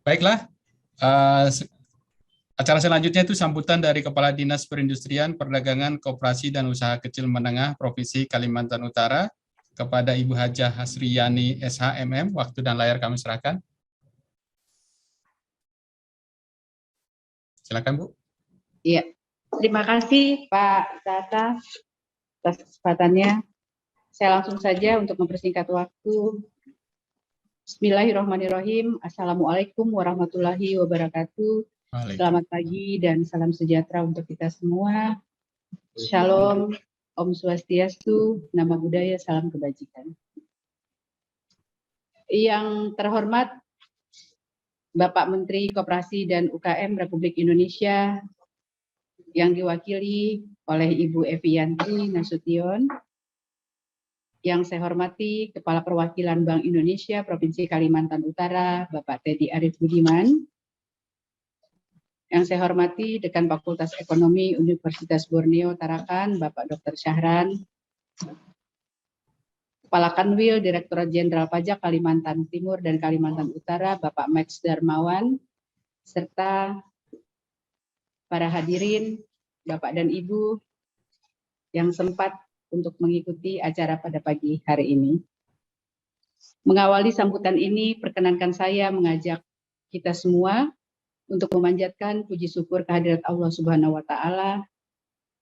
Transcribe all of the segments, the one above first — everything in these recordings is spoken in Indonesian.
Baiklah, acara selanjutnya itu sambutan dari Kepala Dinas Perindustrian, Perdagangan, Koperasi, dan Usaha Kecil Menengah Provinsi Kalimantan Utara kepada Ibu Hajah Hasriyani SHMM. Waktu dan layar kami serahkan. Silakan, Bu. Iya, terima kasih Pak Tata atas kesempatannya. Saya langsung saja untuk mempersingkat waktu. Bismillahirrahmanirrahim. Assalamualaikum warahmatullahi wabarakatuh. Selamat pagi dan salam sejahtera untuk kita semua. Shalom, Om Swastiastu, Nama Budaya, Salam Kebajikan. Yang terhormat Bapak Menteri Koperasi dan UKM Republik Indonesia yang diwakili oleh Ibu Eviyanti Nasution, yang saya hormati Kepala Perwakilan Bank Indonesia Provinsi Kalimantan Utara, Bapak Teddy Arif Budiman, yang saya hormati Dekan Fakultas Ekonomi Universitas Borneo Tarakan, Bapak Dr. Syahran, Kepala Kanwil Direktorat Jenderal Pajak Kalimantan Timur dan Kalimantan Utara, Bapak Max Darmawan, serta para hadirin, Bapak dan Ibu yang sempat untuk mengikuti acara pada pagi hari ini. Mengawali sambutan ini, perkenankan saya mengajak kita semua untuk memanjatkan puji syukur kehadirat Allah Subhanahu wa Ta'ala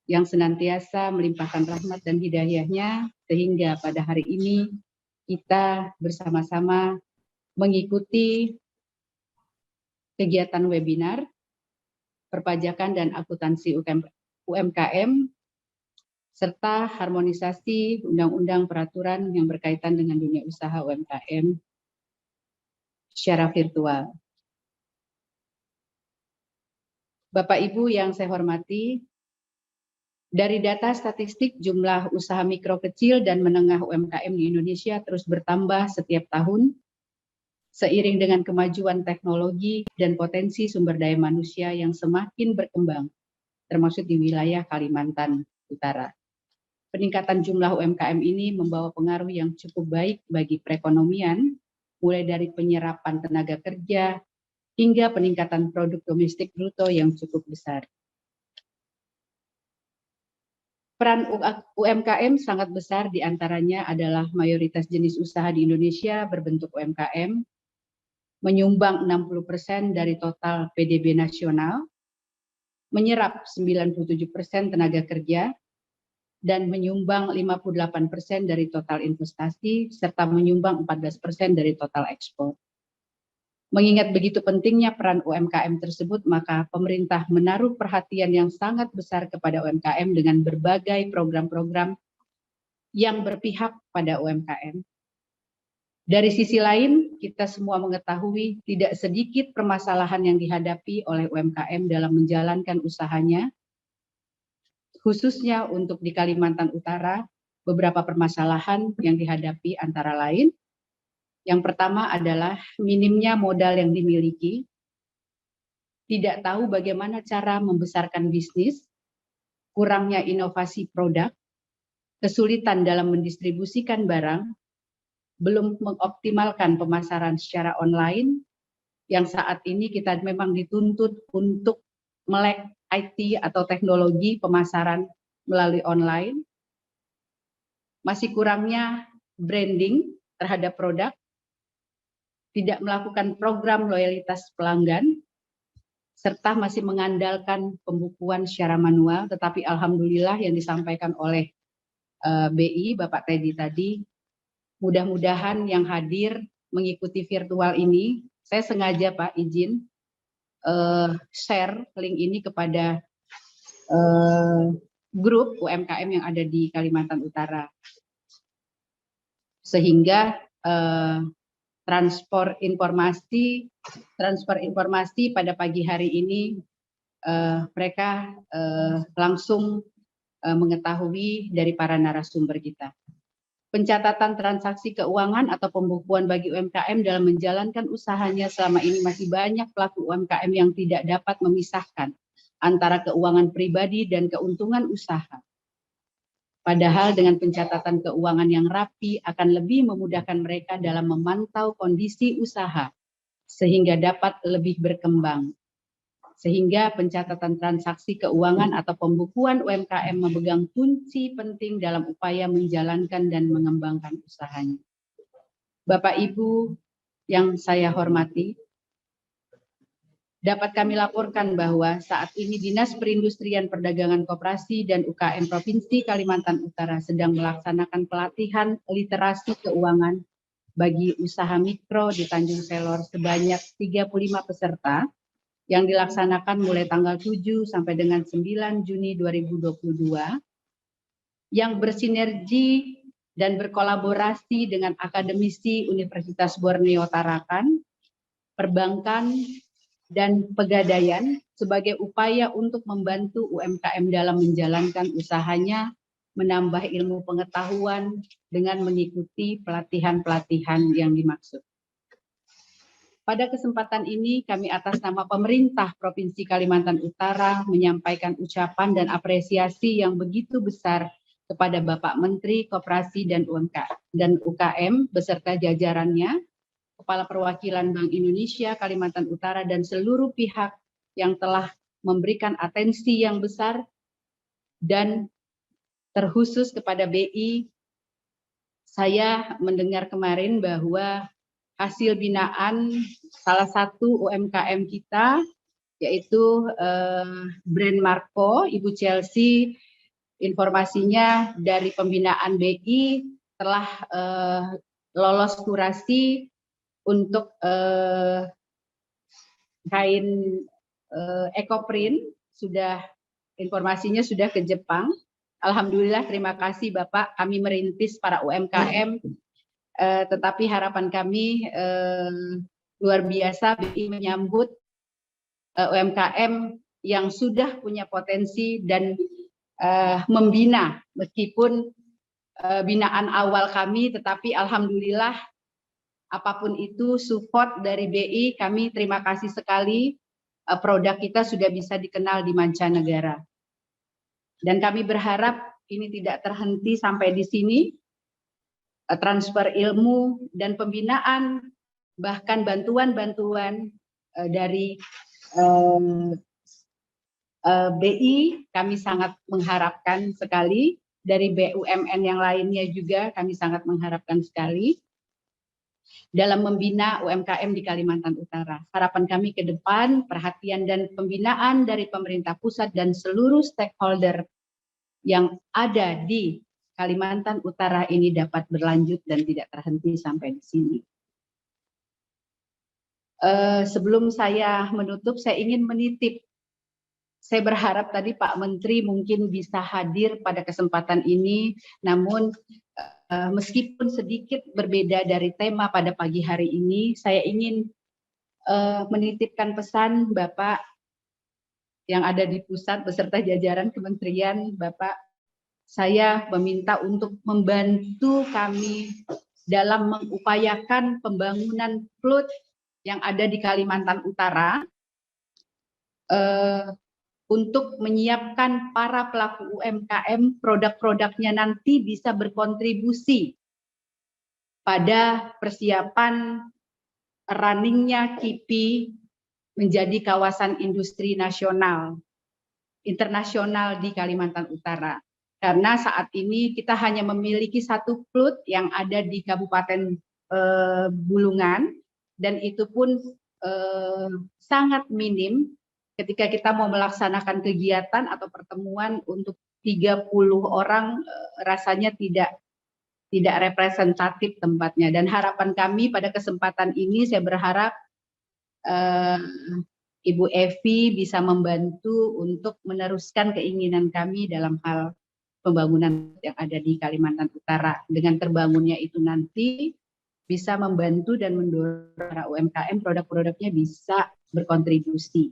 yang senantiasa melimpahkan rahmat dan hidayahnya, sehingga pada hari ini kita bersama-sama mengikuti kegiatan webinar perpajakan dan akuntansi UMKM serta harmonisasi undang-undang peraturan yang berkaitan dengan dunia usaha UMKM secara virtual. Bapak Ibu yang saya hormati, dari data statistik jumlah usaha mikro kecil dan menengah UMKM di Indonesia terus bertambah setiap tahun seiring dengan kemajuan teknologi dan potensi sumber daya manusia yang semakin berkembang, termasuk di wilayah Kalimantan Utara. Peningkatan jumlah UMKM ini membawa pengaruh yang cukup baik bagi perekonomian, mulai dari penyerapan tenaga kerja hingga peningkatan produk domestik bruto yang cukup besar. Peran UMKM sangat besar, diantaranya adalah mayoritas jenis usaha di Indonesia berbentuk UMKM, menyumbang 60% dari total PDB nasional, menyerap 97% tenaga kerja, dan menyumbang 58% dari total investasi, serta menyumbang 14% dari total ekspor. Mengingat begitu pentingnya peran UMKM tersebut, maka pemerintah menaruh perhatian yang sangat besar kepada UMKM dengan berbagai program-program yang berpihak pada UMKM. Dari sisi lain, kita semua mengetahui tidak sedikit permasalahan yang dihadapi oleh UMKM dalam menjalankan usahanya, khususnya untuk di Kalimantan Utara. Beberapa permasalahan yang dihadapi antara lain, yang pertama adalah minimnya modal yang dimiliki, tidak tahu bagaimana cara membesarkan bisnis, kurangnya inovasi produk, kesulitan dalam mendistribusikan barang, belum mengoptimalkan pemasaran secara online, yang saat ini kita memang dituntut untuk melek IT atau teknologi pemasaran melalui online, masih kurangnya branding terhadap produk, tidak melakukan program loyalitas pelanggan, serta masih mengandalkan pembukuan secara manual. Tetapi alhamdulillah yang disampaikan oleh BI, Bapak Teddy tadi, mudah-mudahan yang hadir mengikuti virtual ini, saya sengaja Pak izin share link ini kepada grup UMKM yang ada di Kalimantan Utara, sehingga transfer informasi pada pagi hari ini mereka langsung mengetahui dari para narasumber kita. Pencatatan transaksi keuangan atau pembukuan bagi UMKM dalam menjalankan usahanya selama ini masih banyak pelaku UMKM yang tidak dapat memisahkan antara keuangan pribadi dan keuntungan usaha. Padahal dengan pencatatan keuangan yang rapi akan lebih memudahkan mereka dalam memantau kondisi usaha sehingga dapat lebih berkembang. Sehingga pencatatan transaksi keuangan atau pembukuan UMKM memegang kunci penting dalam upaya menjalankan dan mengembangkan usahanya. Bapak Ibu yang saya hormati, dapat kami laporkan bahwa saat ini Dinas Perindustrian Perdagangan Koperasi dan UKM Provinsi Kalimantan Utara sedang melaksanakan pelatihan literasi keuangan bagi usaha mikro di Tanjung Selor sebanyak 35 peserta yang dilaksanakan mulai tanggal 7 sampai dengan 9 Juni 2022 yang bersinergi dan berkolaborasi dengan akademisi Universitas Borneo Tarakan, perbankan, dan pegadaian sebagai upaya untuk membantu UMKM dalam menjalankan usahanya, menambah ilmu pengetahuan dengan mengikuti pelatihan-pelatihan yang dimaksud. Pada kesempatan ini kami atas nama pemerintah Provinsi Kalimantan Utara menyampaikan ucapan dan apresiasi yang begitu besar kepada Bapak Menteri Koperasi dan UKM beserta jajarannya, Kepala Perwakilan Bank Indonesia Kalimantan Utara dan seluruh pihak yang telah memberikan atensi yang besar dan terkhusus kepada BI. Saya mendengar kemarin bahwa hasil binaan salah satu UMKM kita yaitu brand Marco, Ibu Chelsea, informasinya dari pembinaan BI telah lolos kurasi untuk kain ekoprint, sudah informasinya sudah ke Jepang. Alhamdulillah, terima kasih Bapak, kami merintis para UMKM. Tetapi harapan kami luar biasa BI menyambut UMKM yang sudah punya potensi dan membina, meskipun binaan awal kami, tetapi alhamdulillah apapun itu support dari BI, kami terima kasih sekali, produk kita sudah bisa dikenal di mancanegara. Dan kami berharap ini tidak terhenti sampai di sini. Transfer ilmu dan pembinaan, bahkan bantuan-bantuan dari BI, kami sangat mengharapkan sekali. Dari BUMN yang lainnya juga kami sangat mengharapkan sekali dalam membina UMKM di Kalimantan Utara. Harapan kami ke depan, perhatian dan pembinaan dari pemerintah pusat dan seluruh stakeholder yang ada di Kalimantan Utara ini dapat berlanjut dan tidak terhenti sampai di sini. Sebelum saya menutup, saya ingin menitip. Saya berharap tadi Pak Menteri mungkin bisa hadir pada kesempatan ini, namun meskipun sedikit berbeda dari tema pada pagi hari ini, saya ingin menitipkan pesan Bapak yang ada di pusat beserta jajaran kementerian, Bapak. Saya meminta untuk membantu kami dalam mengupayakan pembangunan PLUT yang ada di Kalimantan Utara untuk menyiapkan para pelaku UMKM produk-produknya nanti bisa berkontribusi pada persiapan runningnya KIPI menjadi kawasan industri nasional, internasional di Kalimantan Utara. Karena saat ini kita hanya memiliki satu PLUT yang ada di Kabupaten Bulungan, dan itu pun sangat minim ketika kita mau melaksanakan kegiatan atau pertemuan untuk 30 orang, rasanya tidak representatif tempatnya. Dan harapan kami pada kesempatan ini, saya berharap Ibu Evi bisa membantu untuk meneruskan keinginan kami dalam hal pembangunan yang ada di Kalimantan Utara. Dengan terbangunnya itu nanti bisa membantu dan mendorong para UMKM produk-produknya bisa berkontribusi.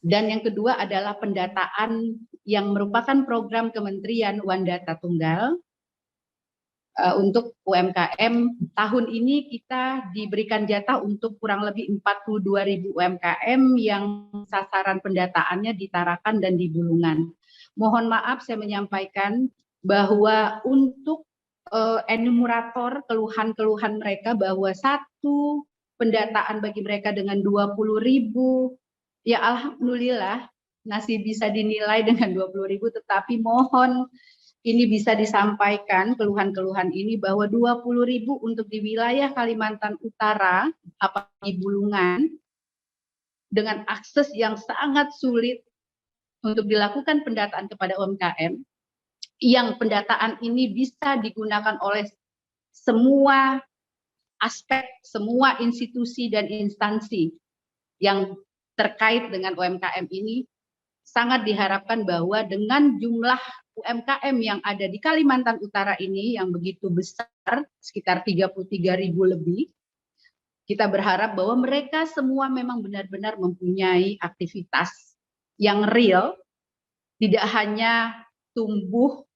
Dan yang kedua adalah pendataan yang merupakan program Kementerian One Data Tunggal untuk UMKM. Tahun ini kita diberikan jatah untuk kurang lebih 42.000 UMKM yang sasaran pendataannya di Tarakan dan di Bulungan. Mohon maaf saya menyampaikan bahwa untuk enumerator keluhan-keluhan mereka bahwa satu pendataan bagi mereka dengan 20.000, ya alhamdulillah masih bisa dinilai dengan 20.000, tetapi mohon ini bisa disampaikan keluhan-keluhan ini bahwa 20.000 untuk di wilayah Kalimantan Utara, apalagi Bulungan, dengan akses yang sangat sulit untuk dilakukan pendataan kepada UMKM, yang pendataan ini bisa digunakan oleh semua aspek, semua institusi dan instansi yang terkait dengan UMKM ini, sangat diharapkan bahwa dengan jumlah UMKM yang ada di Kalimantan Utara ini yang begitu besar, sekitar 33.000 lebih, kita berharap bahwa mereka semua memang benar-benar mempunyai aktivitas yang real, tidak hanya tumbuh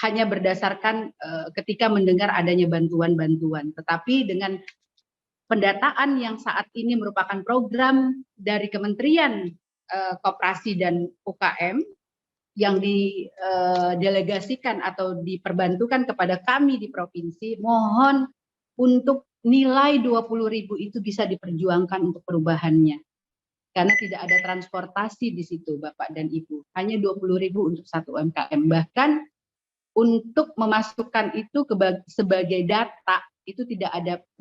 hanya berdasarkan ketika mendengar adanya bantuan-bantuan, tetapi dengan pendataan yang saat ini merupakan program dari Kementerian Koperasi dan UKM yang didelegasikan atau diperbantukan kepada kami di provinsi, mohon untuk nilai 20.000 itu bisa diperjuangkan untuk perubahannya. Karena tidak ada transportasi di situ, Bapak dan Ibu. Hanya 20.000 untuk satu UMKM. Bahkan untuk memasukkan itu sebagai data itu tidak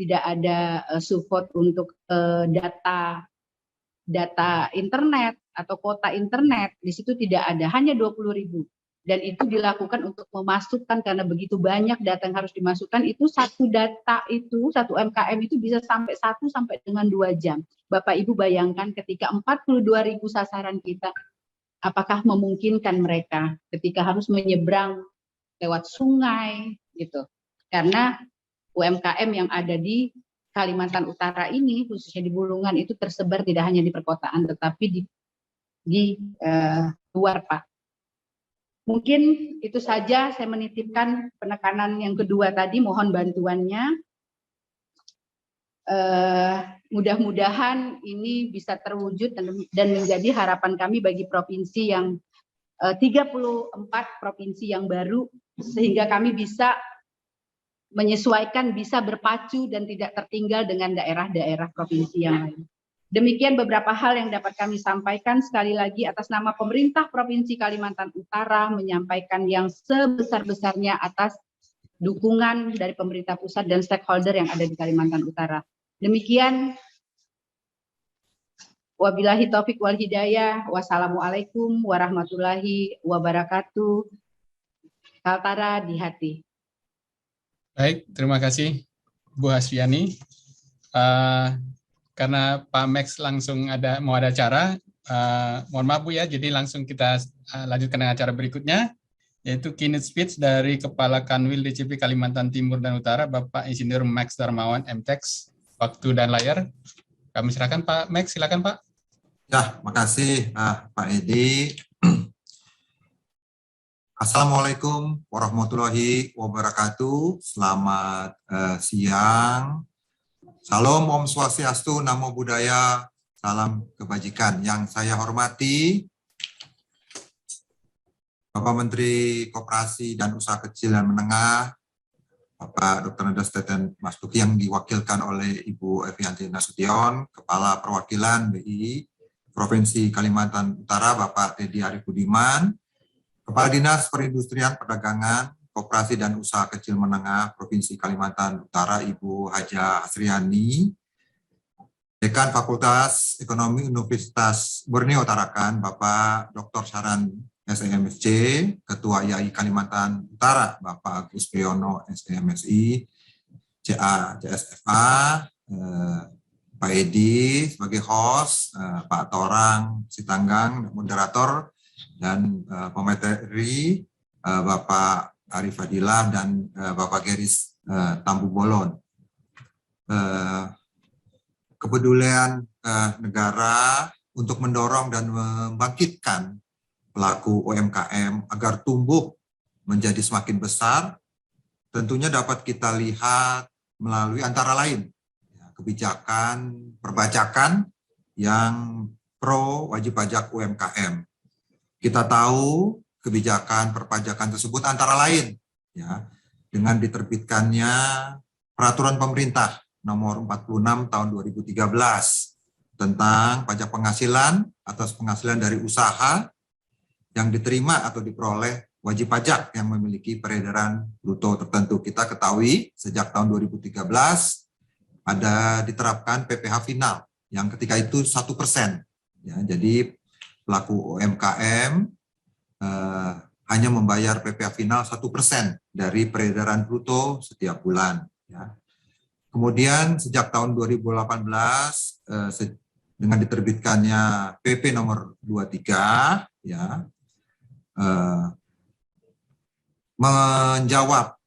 ada support untuk data internet atau kuota internet, di situ tidak ada, hanya 20.000, dan itu dilakukan untuk memasukkan karena begitu banyak data yang harus dimasukkan. Itu satu data itu satu UMKM itu bisa sampai 1 sampai dengan 2 jam. Bapak Ibu bayangkan ketika 42.000 sasaran kita, apakah memungkinkan mereka ketika harus menyeberang lewat sungai gitu, karena UMKM yang ada di Kalimantan Utara ini khususnya di Bulungan itu tersebar tidak hanya di perkotaan tetapi di luar, Pak. Mungkin itu saja, saya menitipkan penekanan yang kedua tadi, mohon bantuannya. Mudah-mudahan ini bisa terwujud dan menjadi harapan kami bagi provinsi yang 34 provinsi yang baru, sehingga kami bisa menyesuaikan, bisa berpacu dan tidak tertinggal dengan daerah-daerah provinsi yang lain. Demikian beberapa hal yang dapat kami sampaikan. Sekali lagi atas nama pemerintah Provinsi Kalimantan Utara menyampaikan yang sebesar-besarnya atas dukungan dari pemerintah pusat dan stakeholder yang ada di Kalimantan Utara. Demikian. Wabillahi taufik wal hidayah. Wassalamualaikum warahmatullahi wabarakatuh. Kaltara di hati. Baik, terima kasih Bu Hasriani. Karena Pak Max langsung mau ada acara, mohon maaf Bu ya, jadi langsung kita lanjutkan dengan acara berikutnya, yaitu keynote speech dari Kepala Kanwil DCP Kalimantan Timur dan Utara, Bapak Insinyur Max Darmawan, MTex. Waktu dan layar kami silakan Pak Max, silakan Pak. Ya, makasih Pak Edi. Assalamualaikum warahmatullahi wabarakatuh. Selamat siang. Salam Om Swastiastu, Namo Buddhaya, salam kebajikan. Yang saya hormati Bapak Menteri Koperasi dan Usaha Kecil dan Menengah, Bapak Dr. Nadas Teten Mas Duki yang diwakilkan oleh Ibu Evianti Nasution, Kepala Perwakilan BI Provinsi Kalimantan Utara, Bapak Teddy Arif Budiman, Kepala Dinas Perindustrian, Perdagangan, Koperasi dan Usaha Kecil Menengah Provinsi Kalimantan Utara, Ibu Haja Hasriani, Dekan Fakultas Ekonomi Universitas Borneo Tarakan, Bapak Dr. Saran SMSC, Ketua IAI Kalimantan Utara, Bapak Agus Priyono SMSI, CA CSFA, Pak Edi sebagai host, Pak Torang Sitanggang moderator, dan pemateri Bapak Arif Fadilah dan Bapak Geris Tambu Bolon. Kepedulian negara untuk mendorong dan membangkitkan pelaku UMKM agar tumbuh menjadi semakin besar, tentunya dapat kita lihat melalui antara lain kebijakan perpajakan yang pro wajib pajak UMKM. Kita tahu kebijakan perpajakan tersebut antara lain ya dengan diterbitkannya Peraturan Pemerintah Nomor 46 Tahun 2013 tentang pajak penghasilan atas penghasilan dari usaha yang diterima atau diperoleh wajib pajak yang memiliki peredaran bruto tertentu. Kita ketahui sejak tahun 2013 ada diterapkan PPh final yang ketika itu 1%. Ya, jadi pelaku UMKM hanya membayar PPh final 1% dari peredaran bruto setiap bulan. Ya. Kemudian sejak tahun 2018 dengan diterbitkannya PP nomor 23, ya,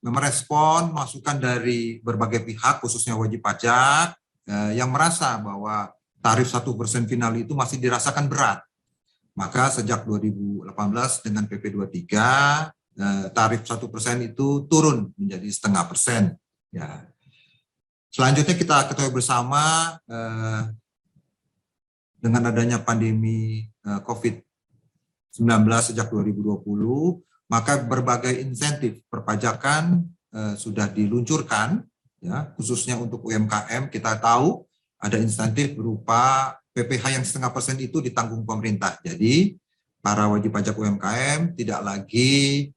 merespon masukan dari berbagai pihak, khususnya wajib pajak, yang merasa bahwa tarif 1% final itu masih dirasakan berat. Maka sejak 2018 dengan PP 23, tarif 1% itu turun menjadi 0,5%. Ya. Selanjutnya kita ketahui bersama dengan adanya pandemi COVID-19 sejak 2020, maka berbagai insentif perpajakan sudah diluncurkan, ya, khususnya untuk UMKM. Kita tahu ada insentif berupa PPh yang 0,5% itu ditanggung pemerintah. Jadi para wajib pajak UMKM tidak lagi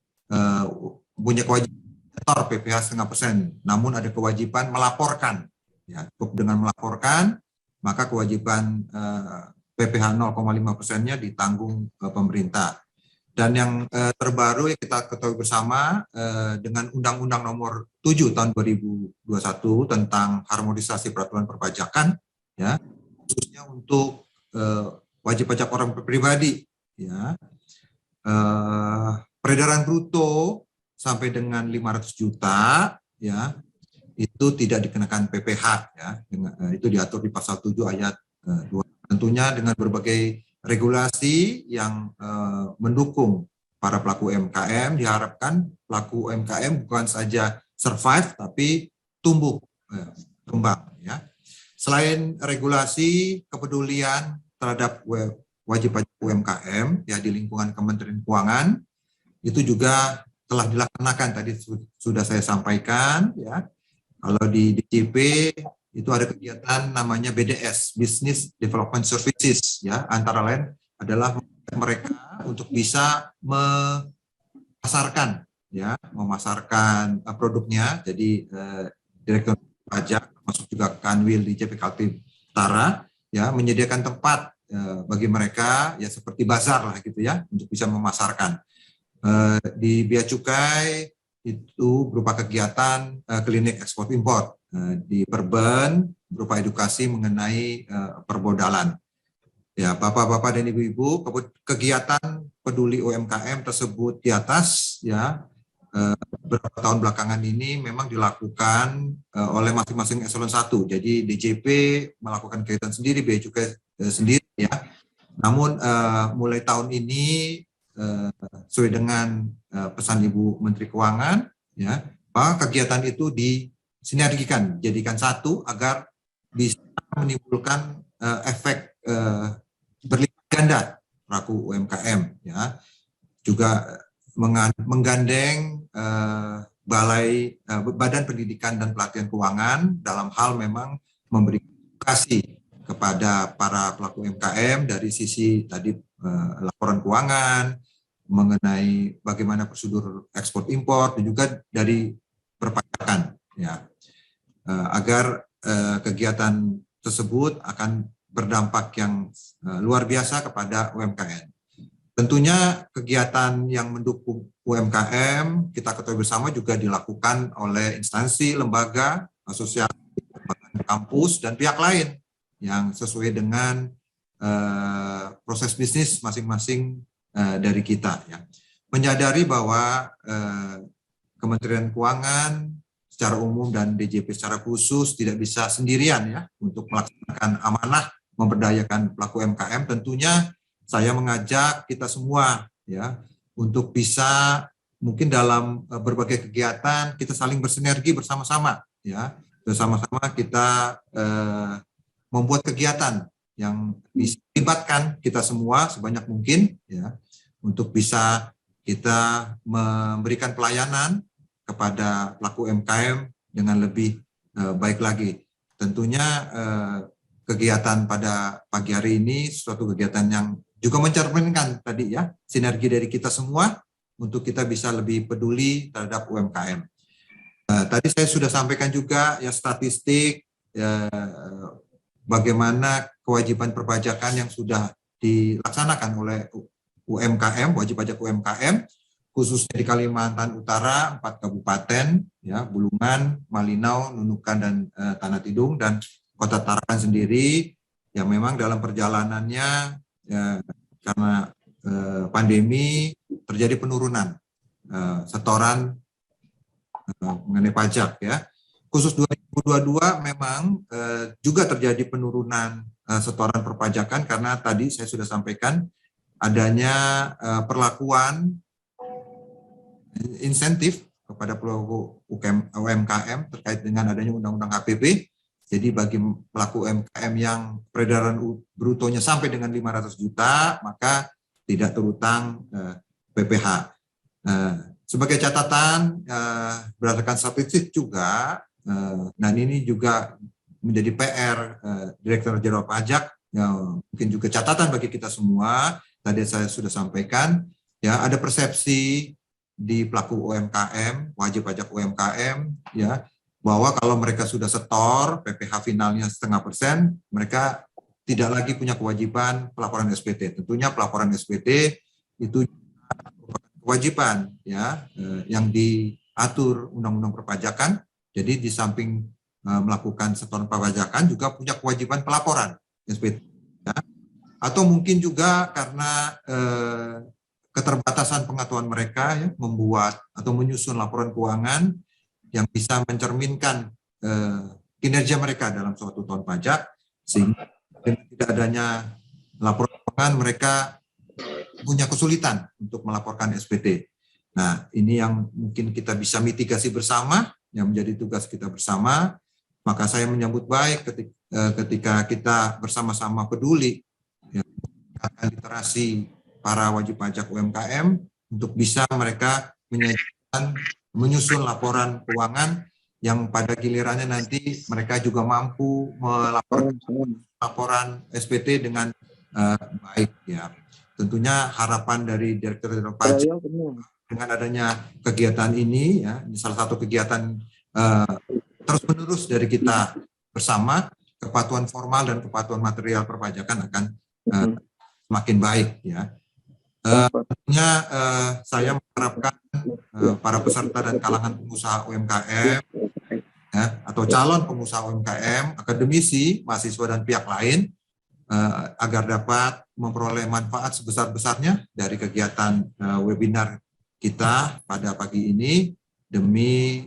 punya kewajiban setor PPh 0,5%, namun ada kewajiban melaporkan. Ya, cukup dengan melaporkan, maka kewajiban PPh 0,5%-nya ditanggung pemerintah. Dan yang terbaru yang kita ketahui bersama dengan Undang-Undang Nomor 7 Tahun 2021 tentang harmonisasi peraturan perpajakan, ya, khususnya untuk wajib pajak orang pribadi, ya, peredaran bruto sampai dengan 500 juta, ya, itu tidak dikenakan PPh, ya, itu diatur di pasal 7 ayat 2. Tentunya dengan berbagai regulasi yang mendukung para pelaku UMKM, diharapkan pelaku UMKM bukan saja survive tapi tumbuh kembang, ya. Selain regulasi kepedulian terhadap wajib pajak UMKM, ya, di lingkungan Kementerian Keuangan itu juga telah dilaksanakan, tadi sudah saya sampaikan, ya. Kalau di DJP itu ada kegiatan namanya BDS, Business Development Services, ya, antara lain adalah mereka untuk bisa memasarkan, ya, memasarkan produknya. Jadi Direktur Pajak termasuk juga Kanwil di JP Kaltara, ya, menyediakan tempat bagi mereka, ya, seperti bazar lah gitu, ya, untuk bisa memasarkan. Di Bea Cukai itu berupa kegiatan klinik ekspor impor, di Perben berupa edukasi mengenai permodalan. Ya, Bapak-bapak dan Ibu-ibu, kegiatan peduli UMKM tersebut di atas, ya, beberapa tahun belakangan ini memang dilakukan oleh masing-masing eselon 1. Jadi DJP melakukan kegiatan sendiri, Bea Cukai sendiri, ya. Namun mulai tahun ini sesuai dengan pesan Ibu Menteri Keuangan, ya, bahwa kegiatan itu disinergikan, jadikan satu agar bisa menimbulkan efek berlipat ganda pelaku UMKM, ya. Juga menggandeng Badan Pendidikan dan Pelatihan Keuangan dalam hal memang memberi edukasi kepada para pelaku UMKM dari sisi tadi laporan keuangan, mengenai bagaimana prosedur ekspor impor, dan juga dari perpajakan, ya, agar kegiatan tersebut akan berdampak yang luar biasa kepada UMKM. Tentunya kegiatan yang mendukung UMKM kita ketahui bersama juga dilakukan oleh instansi, lembaga, asosiasi, kampus, dan pihak lain yang sesuai dengan proses bisnis masing-masing dari kita, ya. Menyadari bahwa Kementerian Keuangan secara umum dan DJP secara khusus tidak bisa sendirian, ya, untuk melaksanakan amanah memberdayakan pelaku UMKM. Tentunya saya mengajak kita semua, ya, untuk bisa mungkin dalam berbagai kegiatan kita saling bersinergi bersama-sama, ya, bersama-sama kita membuat kegiatan yang bisa melibatkan kita semua sebanyak mungkin, ya, untuk bisa kita memberikan pelayanan kepada pelaku UMKM dengan lebih baik lagi. Tentunya kegiatan pada pagi hari ini suatu kegiatan yang juga mencerminkan tadi ya sinergi dari kita semua untuk kita bisa lebih peduli terhadap UMKM. Tadi saya sudah sampaikan juga ya statistik bagaimana kewajiban perpajakan yang sudah dilaksanakan oleh UMKM, wajib pajak UMKM, khususnya di Kalimantan Utara, 4 kabupaten, ya, Bulungan, Malinau, Nunukan, dan Tanah Tidung, dan Kota Tarakan sendiri, yang memang dalam perjalanannya, ya, karena pandemi, terjadi penurunan setoran mengenai pajak, ya. Khusus 2022 memang juga terjadi penurunan setoran perpajakan karena tadi saya sudah sampaikan adanya perlakuan insentif kepada pelaku UMKM terkait dengan adanya undang-undang HPP. Jadi bagi pelaku UMKM yang peredaran brutonya sampai dengan 500 juta, maka tidak terutang PPh. Sebagai catatan, berdasarkan statistik juga, dan ini juga menjadi PR Direktur Jenderal Pajak, mungkin juga catatan bagi kita semua. Tadi saya sudah sampaikan, ya ada persepsi di pelaku UMKM, wajib pajak UMKM, ya bahwa kalau mereka sudah setor PPh finalnya 0,5%, mereka tidak lagi punya kewajiban pelaporan SPT. Tentunya pelaporan SPT itu kewajiban, ya yang diatur Undang-Undang Perpajakan. Jadi di samping melakukan setoran perpajakan juga punya kewajiban pelaporan SPT. Ya. Atau mungkin juga karena keterbatasan pengetahuan mereka, ya, membuat atau menyusun laporan keuangan yang bisa mencerminkan kinerja mereka dalam suatu tahun pajak, sehingga dengan tidak adanya laporan keuangan mereka punya kesulitan untuk melaporkan SPT. Nah, ini yang mungkin kita bisa mitigasi bersama, yang menjadi tugas kita bersama. Maka saya menyambut baik ketika kita bersama-sama peduli, ya, literasi para wajib pajak UMKM untuk bisa mereka menyusun laporan keuangan yang pada gilirannya nanti mereka juga mampu melaporkan laporan SPT dengan baik, ya. Tentunya harapan dari Direktur Jenderal Pajak dengan adanya kegiatan ini, ya, ini salah satu kegiatan terus-menerus dari kita bersama, kepatuhan formal dan kepatuhan material perpajakan akan semakin baik, ya. Tentunya saya mengharapkan para peserta dan kalangan pengusaha UMKM, ya, atau calon pengusaha UMKM, akademisi, mahasiswa dan pihak lain agar dapat memperoleh manfaat sebesar-besarnya dari kegiatan webinar kita pada pagi ini demi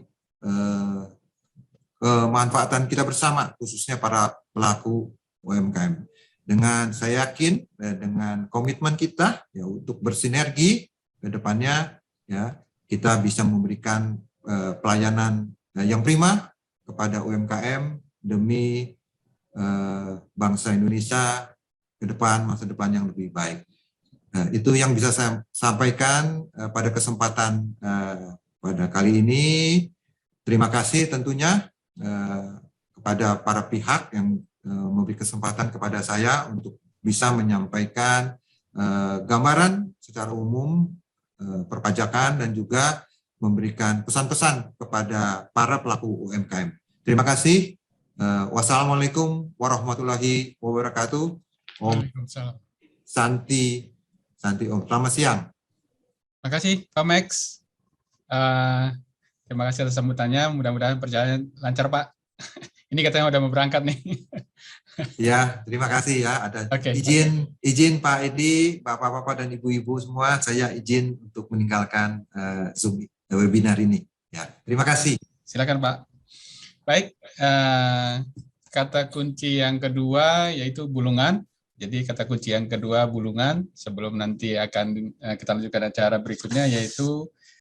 kemanfaatan kita bersama, khususnya para pelaku UMKM. Dengan saya yakin dengan komitmen kita, ya, untuk bersinergi ke depannya, ya, kita bisa memberikan pelayanan yang prima kepada UMKM demi bangsa Indonesia ke depan, masa depan yang lebih baik. Nah, itu yang bisa saya sampaikan pada kesempatan pada kali ini. Terima kasih tentunya kepada para pihak yang memberi kesempatan kepada saya untuk bisa menyampaikan gambaran secara umum perpajakan dan juga memberikan pesan-pesan kepada para pelaku UMKM. Terima kasih. Wassalamualaikum warahmatullahi wabarakatuh. Waalaikumsalam. Santi Om. Selamat siang. Terima kasih Pak Max. Terima kasih atas sambutannya. Mudah-mudahan perjalanan lancar, Pak. Ini katanya udah mau berangkat nih. Ya, terima kasih ya. Ada izin Pak Edi, Bapak-bapak dan Ibu-ibu semua, saya izin untuk meninggalkan Zoom webinar ini. Ya, terima kasih. Silakan Pak. Baik, kata kunci yang kedua yaitu bulungan. Jadi kata kunci yang kedua bulungan, sebelum nanti akan kita lanjutkan acara berikutnya yaitu